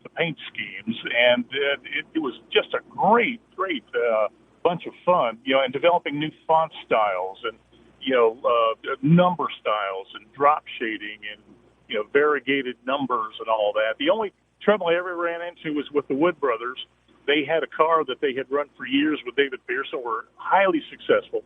the paint schemes, and it was just a great bunch of fun, and developing new font styles and number styles and drop shading and variegated numbers and all that. The only trouble I ever ran into was with the Wood brothers. They had a car that they had run for years with David Pearson, were highly successful.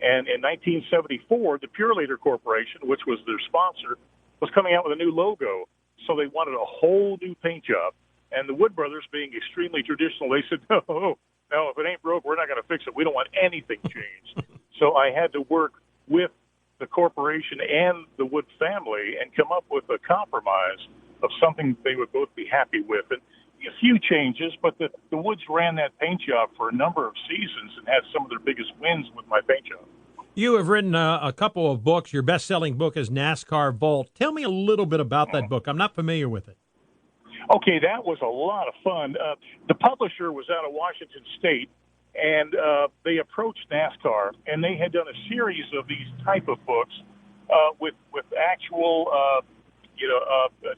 And in 1974, the Purelator Corporation, which was their sponsor, was coming out with a new logo. So they wanted a whole new paint job. And the Wood brothers, being extremely traditional, they said, no, if it ain't broke, we're not going to fix it. We don't want anything changed. So I had to work with the corporation and the Wood family and come up with a compromise of something they would both be happy with. And a few changes, but the Woods ran that paint job for a number of seasons and had some of their biggest wins with my paint job. You have written a couple of books. Your best-selling book is NASCAR Vault. Tell me a little bit about that book. I'm not familiar with it. Okay, that was a lot of fun. The publisher was out of Washington State, and they approached NASCAR, and they had done a series of these type of books with actual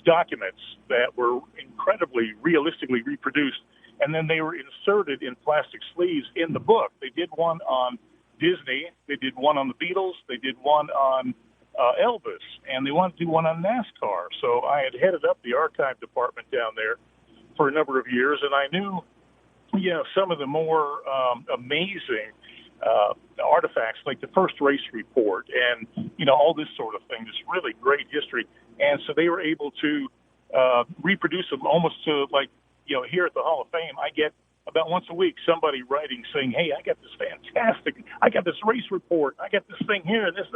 documents that were incredibly realistically reproduced, and then they were inserted in plastic sleeves in the book. They did one on Disney, they did one on the Beatles, they did one on Elvis, and they wanted to do one on NASCAR. So I had headed up the archive department down there for a number of years, and I knew some of the more amazing artifacts, like the first race report and, all this sort of thing. This really great history. And so they were able to reproduce them almost to here at the Hall of Fame. I get about once a week somebody writing saying, hey, I got this race report. I got this thing here and this.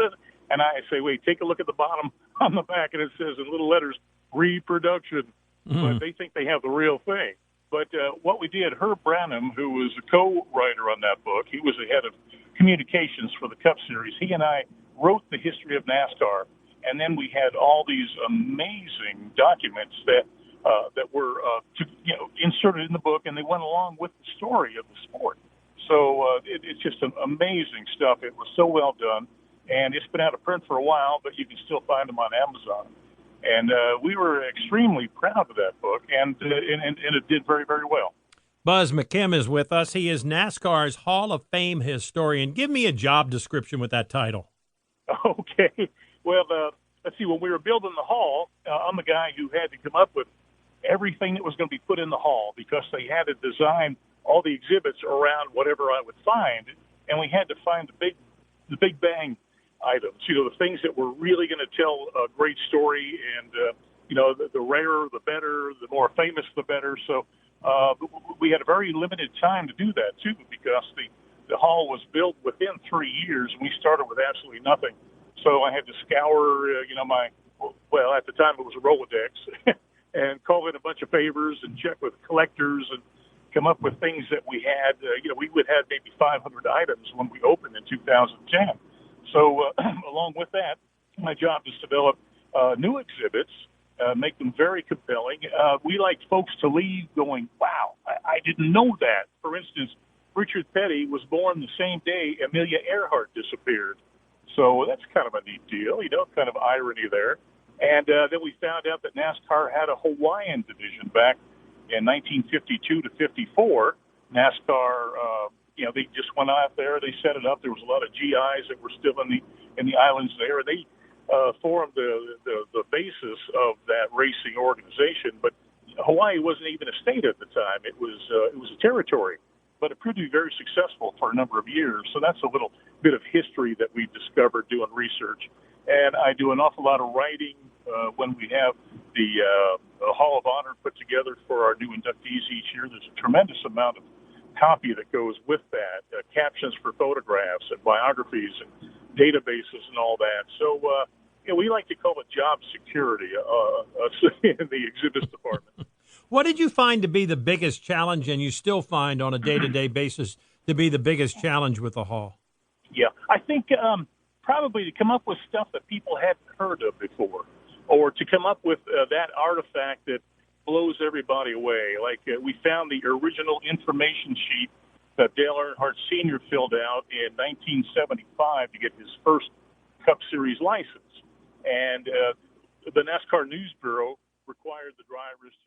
And I say, wait, take a look at the bottom on the back. And it says in little letters, reproduction. But they think they have the real thing. But what we did, Herb Branham, who was a co-writer on that book, he was the head of communications for the Cup Series. He and I wrote the history of NASCAR, and then we had all these amazing documents that were inserted in the book, and they went along with the story of the sport. So it's just amazing stuff. It was so well done, and it's been out of print for a while, but you can still find them on Amazon. And we were extremely proud of that book, and it did very, very well. Buz McKim is with us. He is NASCAR's Hall of Fame historian. Give me a job description with that title. Okay. Well, let's see. When we were building the hall, I'm the guy who had to come up with everything that was going to be put in the hall, because they had to design all the exhibits around whatever I would find, and we had to find the big bang items, the things that were really going to tell a great story, and the rarer the better, the more famous the better. So we had a very limited time to do that too, because the hall was built within 3 years, and we started with absolutely nothing. So I had to scour at the time it was a Rolodex and call in a bunch of favors and check with collectors and come up with things that we had. We would have maybe 500 items when we opened in 2010. So along with that, my job is to develop new exhibits, make them very compelling. We like folks to leave going, wow, I didn't know that. For instance, Richard Petty was born the same day Amelia Earhart disappeared. So that's kind of a neat deal, kind of irony there. And then we found out that NASCAR had a Hawaiian division back in 1952 to 54. NASCAR, they just went out there, they set it up. There was a lot of GIs that were still in the islands there. They formed the basis of that racing organization. But Hawaii wasn't even a state at the time. It was a territory, but it proved to be very successful for a number of years. So that's a little bit of history that we discovered doing research. And I do an awful lot of writing when we have the Hall of Honor put together for our new inductees each year. There's a tremendous amount of copy that goes with that, captions for photographs and biographies and databases and all that. So we like to call it job security in the exhibits department. What did you find to be the biggest challenge, and you still find on a day-to-day basis to be the biggest challenge with the hall? Yeah, I think probably to come up with stuff that people hadn't heard of before, or to come up with that artifact that blows everybody away. Like we found the original information sheet that Dale Earnhardt Sr. filled out in 1975 to get his first Cup Series license. And the NASCAR News Bureau required the drivers to